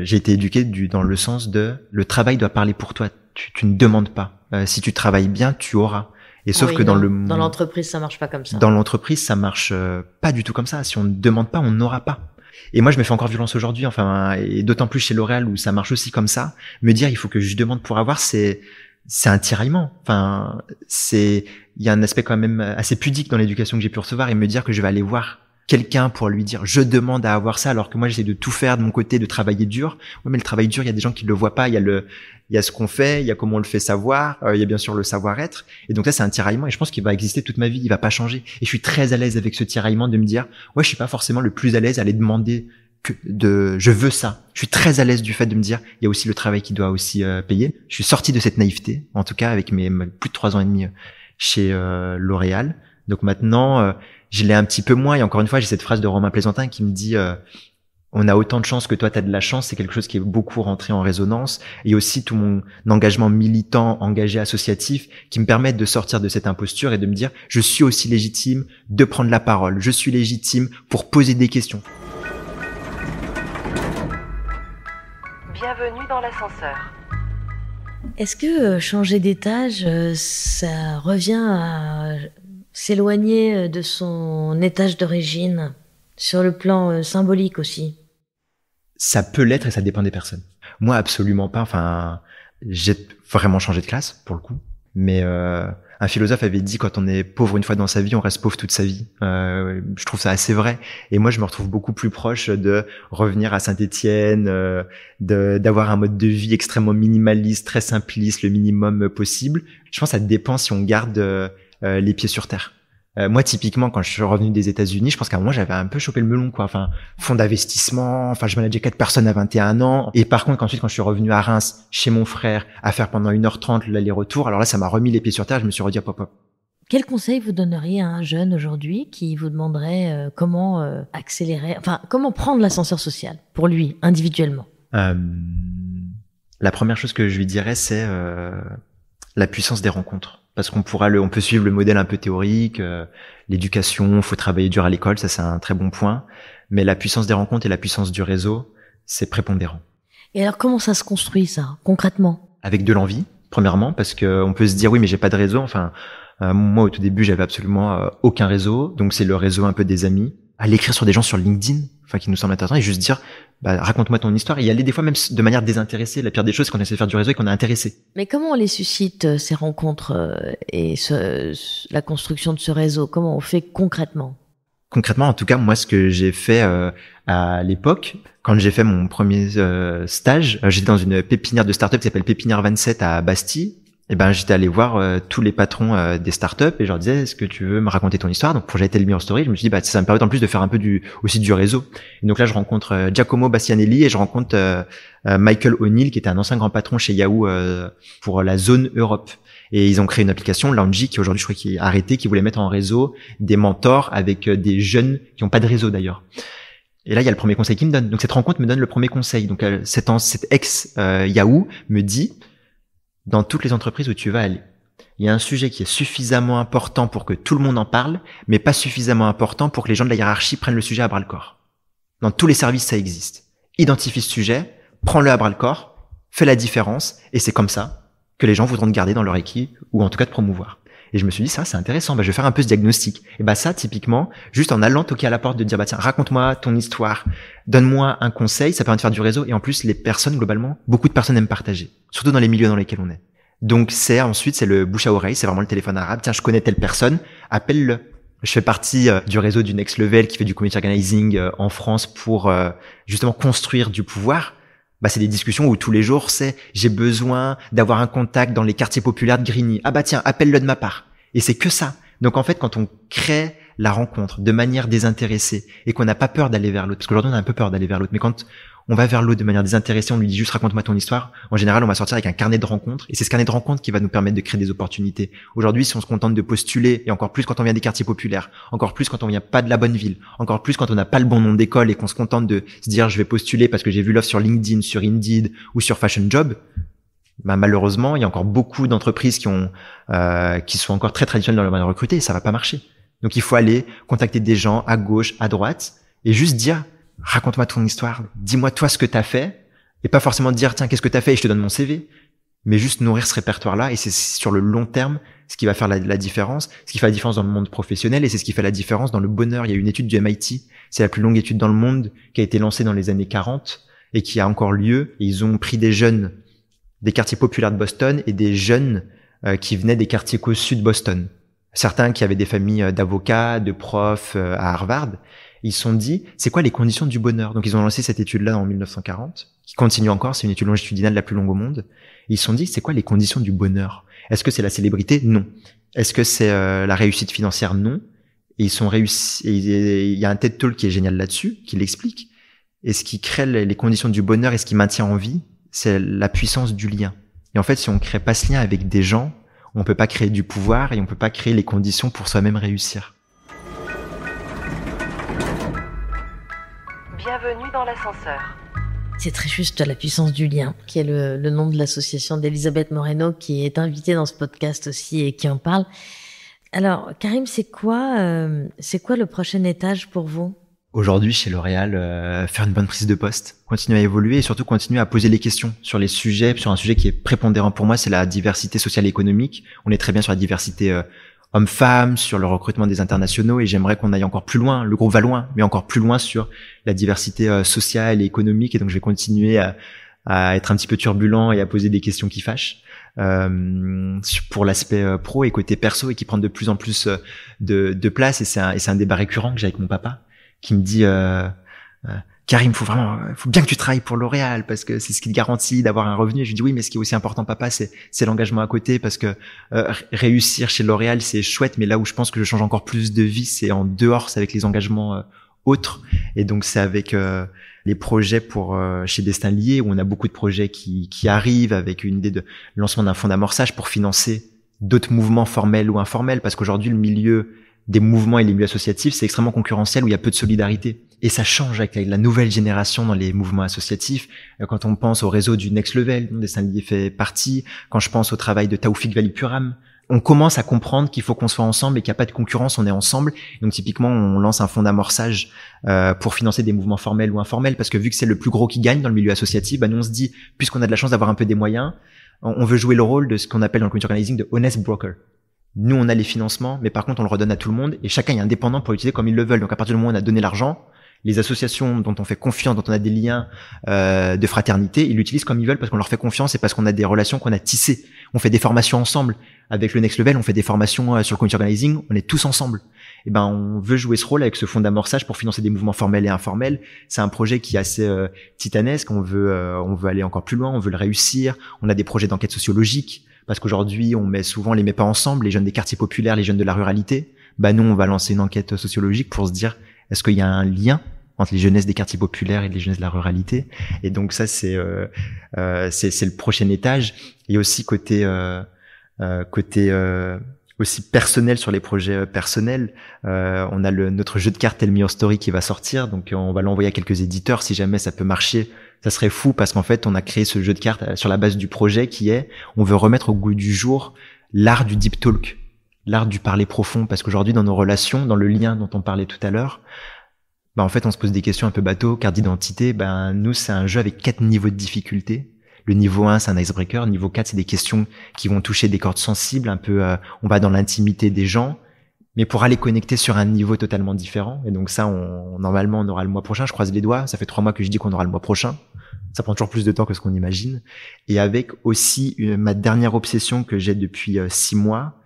j'ai été éduqué dans le sens de le travail doit parler pour toi. Tu ne demandes pas. Si tu travailles bien, tu auras. Et sauf que dans l'entreprise, ça marche pas comme ça. Dans l'entreprise, ça marche pas du tout comme ça. Si on ne demande pas, on n'aura pas. Et moi, je me fais encore violence aujourd'hui, enfin, et d'autant plus chez L'Oréal où ça marche aussi comme ça. Me dire, il faut que je demande pour avoir, c'est un tiraillement. Enfin, il y a un aspect quand même assez pudique dans l'éducation que j'ai pu recevoir, et me dire que je vais aller voir quelqu'un pour lui dire je demande à avoir ça, alors que moi j'essaie de tout faire de mon côté, de travailler dur. Ouais, mais le travail dur, il y a des gens qui le voient pas. Il y a ce qu'on fait, il y a comment on le fait savoir, il y a bien sûr le savoir-être. Et donc ça, c'est un tiraillement, et je pense qu'il va exister toute ma vie, il va pas changer. Et je suis très à l'aise avec ce tiraillement, de me dire ouais, je suis pas forcément le plus à l'aise à aller demander je veux ça. Je suis très à l'aise du fait de me dire il y a aussi le travail qui doit aussi payer. Je suis sorti de cette naïveté, en tout cas avec mes plus de 3 ans et demi chez L'Oréal. Donc maintenant je l'ai un petit peu moins, et encore une fois j'ai cette phrase de Romain Plaisantin qui me dit on a autant de chance que toi t'as de la chance. C'est quelque chose qui est beaucoup rentré en résonance, et aussi tout mon engagement militant, engagé associatif, qui me permettent de sortir de cette imposture et de me dire je suis aussi légitime de prendre la parole, je suis légitime pour poser des questions. Bienvenue dans l'ascenseur. Est-ce que changer d'étage, ça revient à s'éloigner de son étage d'origine, sur le plan symbolique aussi? Ça peut l'être, et ça dépend des personnes. Moi, absolument pas. Enfin, j'ai vraiment changé de classe, pour le coup. Mais un philosophe avait dit, quand on est pauvre une fois dans sa vie, on reste pauvre toute sa vie. Je trouve ça assez vrai. Et moi, je me retrouve beaucoup plus proche de revenir à Saint-Étienne, d'avoir un mode de vie extrêmement minimaliste, très simpliste, le minimum possible. Je pense que ça dépend si on garde les pieds sur terre. Moi, typiquement, quand je suis revenu des États-Unis, je pense qu'à un moment, j'avais un peu chopé le melon, quoi. Enfin, fonds d'investissement, enfin, je manageais 4 personnes à 21 ans. Et par contre, ensuite, quand je suis revenu à Reims, chez mon frère, à faire pendant 1h30 l'aller-retour, alors là, ça m'a remis les pieds sur terre. Je me suis redit, hop. Quel conseil vous donneriez à un jeune aujourd'hui qui vous demanderait comment accélérer, enfin, comment prendre l'ascenseur social pour lui, individuellement? La première chose que je lui dirais, c'est la puissance des rencontres. Parce qu'on peut suivre le modèle un peu théorique, l'éducation, faut travailler dur à l'école, ça c'est un très bon point. Mais la puissance des rencontres et la puissance du réseau, c'est prépondérant. Et alors comment ça se construit ça, concrètement? Avec de l'envie, premièrement, parce que on peut se dire oui mais j'ai pas de réseau. Enfin, moi au tout début j'avais absolument aucun réseau, donc c'est le réseau un peu des amis. Aller écrire sur des gens sur LinkedIn, enfin qui nous semble intéressant, et juste dire raconte-moi ton histoire, et y aller des fois même de manière désintéressée. La pire des choses, c'est qu'on essaie de faire du réseau et qu'on est intéressé. Mais comment on les suscite, ces rencontres et la construction de ce réseau? Comment on fait concrètement? Concrètement, en tout cas, moi, ce que j'ai fait à l'époque, quand j'ai fait mon premier stage, j'étais dans une pépinière de start-up qui s'appelle Pépinière 27 à Bastille. Et ben, j'étais allé voir tous les patrons des startups, et je leur disais, est-ce que tu veux me raconter ton histoire? Donc, j'ai été le mis en story. Je me suis dit, ça me permet en plus de faire un peu aussi du réseau. Et donc là, je rencontre Giacomo Bastianelli, et je rencontre Michael O'Neill, qui était un ancien grand patron chez Yahoo pour la zone Europe. Et ils ont créé une application, Loungy, qui aujourd'hui, je crois, qui est arrêtée, qui voulait mettre en réseau des mentors avec des jeunes qui n'ont pas de réseau d'ailleurs. Et là, il y a le premier conseil qu'il me donne. Donc cette rencontre me donne le premier conseil. Donc cet ex Yahoo me dit, dans toutes les entreprises où tu vas aller, il y a un sujet qui est suffisamment important pour que tout le monde en parle, mais pas suffisamment important pour que les gens de la hiérarchie prennent le sujet à bras-le-corps. Dans tous les services, ça existe. Identifie ce sujet, prends-le à bras-le-corps, fais la différence, et c'est comme ça que les gens voudront te garder dans leur équipe, ou en tout cas te promouvoir. Et je me suis dit, ça, c'est intéressant, je vais faire un peu ce diagnostic. Et ça, typiquement, juste en allant toquer à la porte, de dire, tiens, raconte-moi ton histoire, donne-moi un conseil, ça permet de faire du réseau. Et en plus, les personnes, globalement, beaucoup de personnes aiment partager, surtout dans les milieux dans lesquels on est. Donc ensuite, c'est le bouche à oreille, c'est vraiment le téléphone arabe. Tiens, je connais telle personne, appelle-le. Je fais partie du réseau du Next Level qui fait du community organizing en France pour justement construire du pouvoir. C'est des discussions où tous les jours j'ai besoin d'avoir un contact dans les quartiers populaires de Grigny. Tiens, appelle-le de ma part. Et c'est que ça. Donc en fait, quand on crée la rencontre de manière désintéressée et qu'on n'a pas peur d'aller vers l'autre, parce qu'aujourd'hui on a un peu peur d'aller vers l'autre, mais quand on va vers l'autre de manière désintéressée, on lui dit juste raconte-moi ton histoire. En général, on va sortir avec un carnet de rencontres et c'est ce carnet de rencontres qui va nous permettre de créer des opportunités. Aujourd'hui, si on se contente de postuler, et encore plus quand on vient des quartiers populaires, encore plus quand on vient pas de la bonne ville, encore plus quand on n'a pas le bon nom d'école et qu'on se contente de se dire je vais postuler parce que j'ai vu l'offre sur LinkedIn, sur Indeed ou sur Fashion Job, malheureusement, il y a encore beaucoup d'entreprises qui sont encore très traditionnelles dans le manière de recruter et ça va pas marcher. Donc il faut aller contacter des gens à gauche, à droite et juste dire raconte-moi ton histoire, dis-moi toi ce que t'as fait et pas forcément dire tiens qu'est-ce que t'as fait et je te donne mon CV, mais juste nourrir ce répertoire-là et c'est sur le long terme ce qui va faire la différence, ce qui fait la différence dans le monde professionnel et c'est ce qui fait la différence dans le bonheur. Il y a une étude du MIT, c'est la plus longue étude dans le monde qui a été lancée dans les années 40 et qui a encore lieu. Et ils ont pris des jeunes des quartiers populaires de Boston et des jeunes qui venaient des quartiers cossus de Boston. Certains qui avaient des familles d'avocats, de profs à Harvard. Ils se sont dit, c'est quoi les conditions du bonheur? Donc ils ont lancé cette étude-là en 1940, qui continue encore, c'est une étude longitudinale la plus longue au monde. Et ils se sont dit, c'est quoi les conditions du bonheur? Est-ce que c'est la célébrité? Non. Est-ce que c'est la réussite financière? Non. Et ils sont réussis. Et il y a un TED Talk qui est génial là-dessus, qui l'explique. Et ce qui crée les conditions du bonheur et ce qui maintient en vie, c'est la puissance du lien. Et en fait, si on crée pas ce lien avec des gens, on peut pas créer du pouvoir et on peut pas créer les conditions pour soi-même réussir. Bienvenue dans l'ascenseur. C'est très juste la puissance du lien, qui est le nom de l'association d'Elisabeth Moreno, qui est invitée dans ce podcast aussi et qui en parle. Alors, Karim, c'est quoi le prochain étage pour vous? Aujourd'hui, chez L'Oréal, faire une bonne prise de poste, continuer à évoluer et surtout continuer à poser les questions sur les sujets, sur un sujet qui est prépondérant pour moi, c'est la diversité sociale et économique. On est très bien sur la diversité hommes-femmes, sur le recrutement des internationaux et j'aimerais qu'on aille encore plus loin. Le groupe va loin, mais encore plus loin sur la diversité sociale et économique. Et donc, je vais continuer à être un petit peu turbulent et à poser des questions qui fâchent. Pour l'aspect pro et côté perso et qui prend de plus en plus de place. Et c'est un débat récurrent que j'ai avec mon papa qui me dit Karim, faut bien que tu travailles pour L'Oréal parce que c'est ce qui te garantit d'avoir un revenu. Et je lui dis oui, mais ce qui est aussi important, papa, c'est l'engagement à côté parce que réussir chez L'Oréal, c'est chouette, mais là où je pense que je change encore plus de vie, c'est en dehors, c'est avec les engagements autres. Et donc c'est avec les projets pour chez Destin Lié où on a beaucoup de projets qui arrivent avec une idée de lancement d'un fonds d'amorçage pour financer d'autres mouvements formels ou informels parce qu'aujourd'hui le milieu des mouvements et les milieux associatifs, c'est extrêmement concurrentiel où il y a peu de solidarité. Et ça change avec la nouvelle génération dans les mouvements associatifs. Quand on pense au réseau du Next Level, dont Destin Lié fait partie, quand je pense au travail de Taoufik Valipuram, on commence à comprendre qu'il faut qu'on soit ensemble et qu'il n'y a pas de concurrence, on est ensemble. Donc typiquement, on lance un fonds d'amorçage pour financer des mouvements formels ou informels, parce que vu que c'est le plus gros qui gagne dans le milieu associatif, nous on se dit, puisqu'on a de la chance d'avoir un peu des moyens, on veut jouer le rôle de ce qu'on appelle dans le community organizing de honest broker. Nous, on a les financements, mais par contre, on le redonne à tout le monde et chacun est indépendant pour l'utiliser comme ils le veulent. Donc, à partir du moment où on a donné l'argent, les associations dont on fait confiance, dont on a des liens de fraternité, ils l'utilisent comme ils veulent parce qu'on leur fait confiance et parce qu'on a des relations qu'on a tissées. On fait des formations ensemble. Avec le Next Level, on fait des formations sur le community organizing. On est tous ensemble. Et on veut jouer ce rôle avec ce fonds d'amorçage pour financer des mouvements formels et informels. C'est un projet qui est assez titanesque. On veut aller encore plus loin. On veut le réussir. On a des projets d'enquête sociologique. Parce qu'aujourd'hui, on met pas ensemble, les jeunes des quartiers populaires, les jeunes de la ruralité. Nous, on va lancer une enquête sociologique pour se dire, est-ce qu'il y a un lien entre les jeunesses des quartiers populaires et les jeunesses de la ruralité? Et donc ça, c'est le prochain étage. Et aussi côté aussi personnel sur les projets personnels, on a notre jeu de cartes Tell Me Your Story qui va sortir. Donc on va l'envoyer à quelques éditeurs si jamais ça peut marcher. Ça serait fou parce qu'en fait, on a créé ce jeu de cartes sur la base du projet qui est, on veut remettre au goût du jour l'art du deep talk, l'art du parler profond. Parce qu'aujourd'hui, dans nos relations, dans le lien dont on parlait tout à l'heure, en fait, on se pose des questions un peu bateau, carte d'identité. Nous, c'est un jeu avec 4 niveaux de difficulté. Le niveau 1, c'est un icebreaker. Le niveau 4, c'est des questions qui vont toucher des cordes sensibles, un peu, on va dans l'intimité des gens. Mais pour aller connecter sur un niveau totalement différent. Et donc ça, normalement, on aura le mois prochain. Je croise les doigts. Ça fait 3 mois que je dis qu'on aura le mois prochain. Ça prend toujours plus de temps que ce qu'on imagine. Et avec aussi ma dernière obsession que j'ai depuis 6 mois,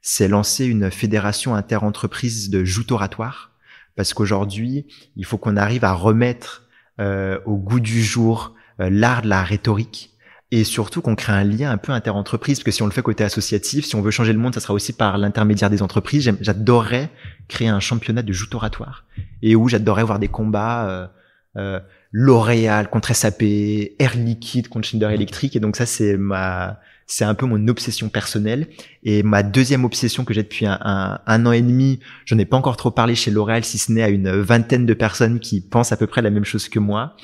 c'est lancer une fédération inter-entreprise de joutes oratoires. Parce qu'aujourd'hui, il faut qu'on arrive à remettre au goût du jour l'art de la rhétorique. Et surtout qu'on crée un lien un peu inter-entreprise, parce que si on le fait côté associatif, si on veut changer le monde, ça sera aussi par l'intermédiaire des entreprises. J'adorerais créer un championnat de joutes oratoires et où j'adorerais voir des combats L'Oréal contre SAP, Air Liquide contre Schneider Electric. Et donc ça, c'est un peu mon obsession personnelle. Et ma deuxième obsession que j'ai depuis un an et demi, j'en ai pas encore trop parlé chez L'Oréal, si ce n'est à une vingtaine de personnes qui pensent à peu près la même chose que moi,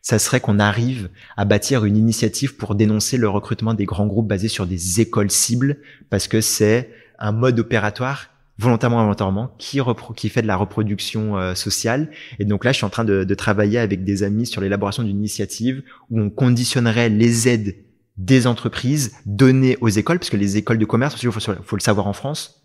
ça serait qu'on arrive à bâtir une initiative pour dénoncer le recrutement des grands groupes basés sur des écoles cibles, parce que c'est un mode opératoire volontairement involontairement qui fait de la reproduction sociale. Et donc là, je suis en train de travailler avec des amis sur l'élaboration d'une initiative où on conditionnerait les aides des entreprises données aux écoles, parce que les écoles de commerce, il faut le savoir en France,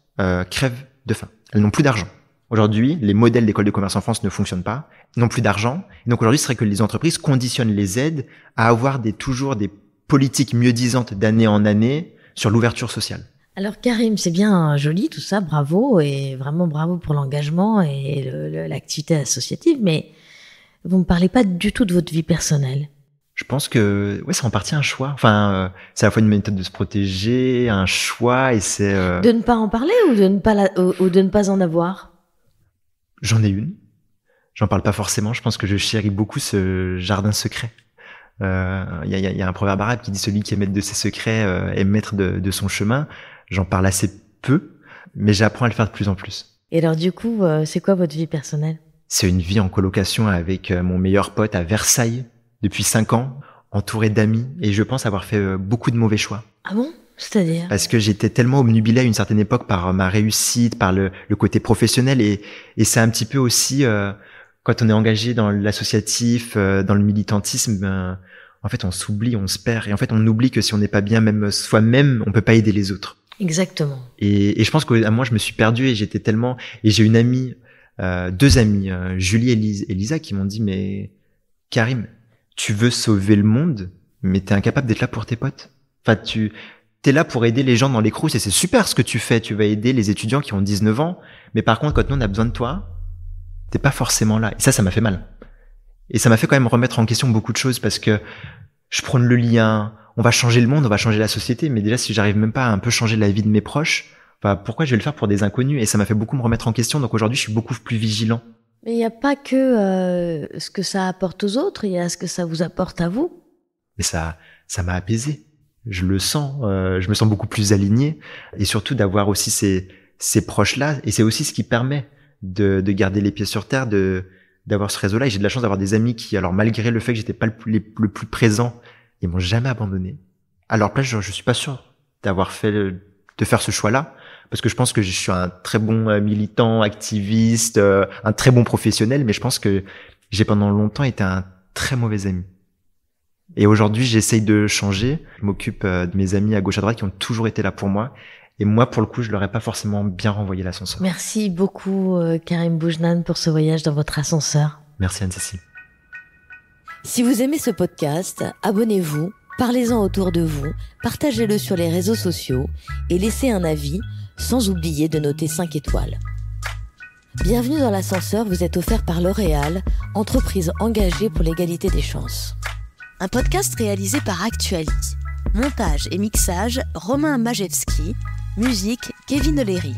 crèvent de faim. Elles n'ont plus d'argent. Aujourd'hui, les modèles d'écoles de commerce en France ne fonctionnent pas, n'ont plus d'argent. Et donc aujourd'hui, ce serait que les entreprises conditionnent les aides à avoir toujours des politiques mieux-disantes d'année en année sur l'ouverture sociale. Alors Karim, c'est bien joli tout ça, bravo, et vraiment bravo pour l'engagement et l'activité associative, mais vous me parlez pas du tout de votre vie personnelle. Je pense que c'est en partie un choix. Enfin, c'est à la fois une méthode de se protéger, un choix, et c'est de ne pas en parler ou de ne pas en avoir. J'en ai une. J'en parle pas forcément. Je pense que je chéris beaucoup ce jardin secret. Il y a un proverbe arabe qui dit celui qui est maître de ses secrets est maître de son chemin. J'en parle assez peu, mais j'apprends à le faire de plus en plus. Et alors du coup, c'est quoi votre vie personnelle ? C'est une vie en colocation avec mon meilleur pote à Versailles depuis 5 ans, entouré d'amis, et je pense avoir fait beaucoup de mauvais choix. Ah bon ? C'est-à-dire ? Parce que j'étais tellement obnubilé à une certaine époque par ma réussite, par le côté professionnel, et c'est un petit peu aussi quand on est engagé dans l'associatif, dans le militantisme, en fait on s'oublie, on se perd, et en fait on oublie que si on n'est pas bien même soi-même, on peut pas aider les autres. Exactement. Et je pense que moi je me suis perdu, et j'étais tellement, et j'ai une amie, 2 amies, Julie et Lisa, qui m'ont dit mais Karim, tu veux sauver le monde, mais t'es incapable d'être là pour tes potes. Enfin t'es là pour aider les gens dans les crousses, et c'est super ce que tu fais, tu vas aider les étudiants qui ont 19 ans, mais par contre quand nous on a besoin de toi, t'es pas forcément là. Et ça m'a fait mal. Et ça m'a fait quand même remettre en question beaucoup de choses, parce que je prône le lien, on va changer le monde, on va changer la société, mais déjà si j'arrive même pas à un peu changer la vie de mes proches, pourquoi je vais le faire pour des inconnus ? Et ça m'a fait beaucoup me remettre en question, donc aujourd'hui je suis beaucoup plus vigilant. Mais il n'y a pas que ce que ça apporte aux autres, il y a ce que ça vous apporte à vous. Mais ça m'a apaisé. Je le sens, je me sens beaucoup plus aligné, et surtout d'avoir aussi ces proches-là, et c'est aussi ce qui permet de garder les pieds sur terre, d'avoir ce réseau-là. Et j'ai de la chance d'avoir des amis qui, alors malgré le fait que j'étais pas le plus présent, ils m'ont jamais abandonné. À leur place, je suis pas sûr de faire ce choix-là, parce que je pense que je suis un très bon militant, activiste, un très bon professionnel, mais je pense que j'ai pendant longtemps été un très mauvais ami. Et aujourd'hui, j'essaye de changer. Je m'occupe de mes amis à gauche à droite qui ont toujours été là pour moi. Et moi, pour le coup, je leur ai pas forcément bien renvoyé l'ascenseur. Merci beaucoup, Karim Boujnane, pour ce voyage dans votre ascenseur. Merci Anne-Cécile. Si vous aimez ce podcast, abonnez-vous, parlez-en autour de vous, partagez-le sur les réseaux sociaux et laissez un avis, sans oublier de noter 5 étoiles. Bienvenue dans l'ascenseur vous est offert par L'Oréal, entreprise engagée pour l'égalité des chances. Un podcast réalisé par Actuality. Montage et mixage, Romain Majewski. Musique, Kevin O'Leary.